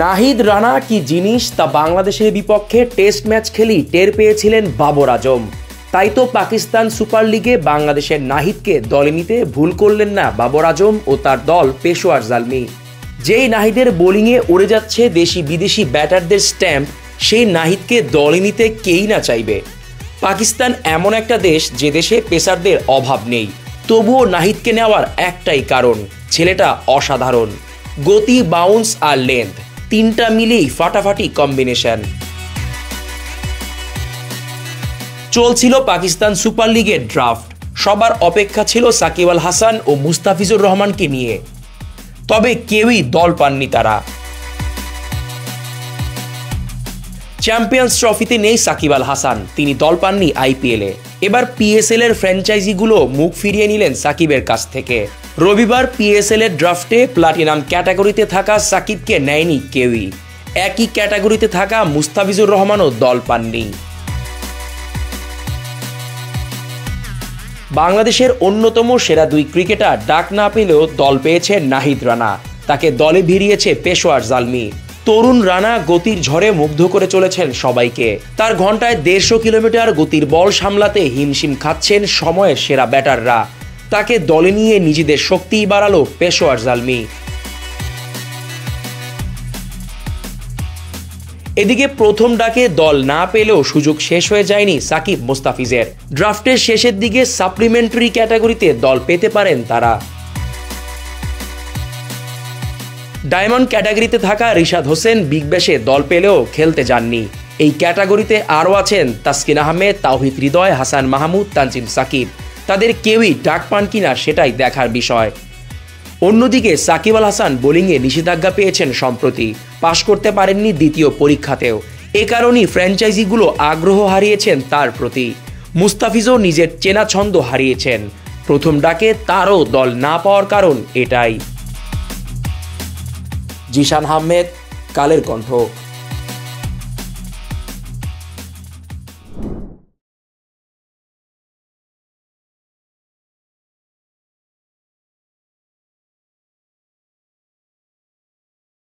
নাহিদ রানা কি জিনিস তা বাংলাদেশের বিপক্ষে টেস্ট ম্যাচ খেলেই টের পেয়েছিলেন বাবর আজম। তাই তো পাকিস্তান সুপার লিগে বাংলাদেশের নাহিদকে দলে নিতে ভুল করলেন না বাবর আজম ও তার দল পেশোয়ার জালমি। যেই নাহিদের বোলিংয়ে উড়ে যাচ্ছে দেশি বিদেশি ব্যাটারদের স্ট্যাম্প, সেই নাহিদকে দলে নিতে কেই না চাইবে। পাকিস্তান এমন একটা দেশ যে দেশে পেসারদের অভাব নেই, তবুও নাহিদকে নেওয়ার একটাই কারণ, ছেলেটা অসাধারণ। গতি, বাউন্স আর লেন্থ তিনটা মিলেই ফাটাফাটি কম্বিনেশন। চলছিল পাকিস্তান সুপার লিগের ড্রাফট। সবার অপেক্ষা ছিল সাকিব আল হাসান ও মুস্তাফিজুর রহমানকে নিয়ে, তবে কেউই দল পাননি তারা। চ্যাম্পিয়ন্স ট্রফিতে নেই সাকিব আল হাসান, তিনি দল পাননি আইপিএলে। এবার পিএসএল এর ফ্র্যাঞ্চাইজিগুলো মুখ ফিরিয়ে নিলেন সাকিবের কাছ থেকে। রবিবার পিএসএল এর ড্রাফটে প্লাটিনাম ক্যাটাগরিতে থাকা সাকিবকে নেয়নি কেউই। একই ক্যাটাগরিতে থাকা মুস্তাফিজুর রহমানও দল পাননি। বাংলাদেশের অন্যতম সেরা দুই ক্রিকেটার ডাক না পেলেও দল পেয়েছে নাহিদ রানা, তাকে দলে ভিড়িয়েছে পেশোয়ার জালমি। তরুণ রানা গতির ঝড়ে মুগ্ধ করে চলেছেন সবাইকে। তার ঘন্টায় 150 কিলোমিটার গতির বল সামলাতে হিমশিম খাচ্ছেন সময়ের সেরা ব্যাটাররা। তাকে দলে নিয়ে নিজেদের শক্তি বাড়ালো পেশোয়ার জালমি। এদিকে প্রথম ডাকে দল না পেলেও সুযোগ শেষ হয়ে যায়নি সাকিব মুস্তাফিজের। ড্রাফটের শেষের দিকে সাপ্লিমেন্টারি ক্যাটাগরিতে দল পেতে পারেন তারা। ডায়মন্ড ক্যাটাগরিতে থাকা রিশাদ হোসেন বিগ ব্যাশে দল পেলেও খেলতে যাননি। এই ক্যাটাগরিতে আরও আছেন তাসকিন আহমেদ, তাওহিদ হৃদয়, হাসান মাহমুদ, তানজিম সাকিব। তাদের কেউই ডাক পান কিনা সেটাই দেখার বিষয়। অন্যদিকে সাকিব আল হাসান বোলিংয়ে নিষেধাজ্ঞা পেয়েছেন সম্প্রতি, পাশ করতে পারেননি দ্বিতীয় পরীক্ষাতেও। এ কারণেই ফ্র্যাঞ্চাইজিগুলো আগ্রহ হারিয়েছেন তার প্রতি। মুস্তাফিজও নিজের চেনা ছন্দ হারিয়েছেন। প্রথম ডাকে তারও দল না পাওয়ার কারণ এটাই। জিশান আহমেদ, কালের কণ্ঠ।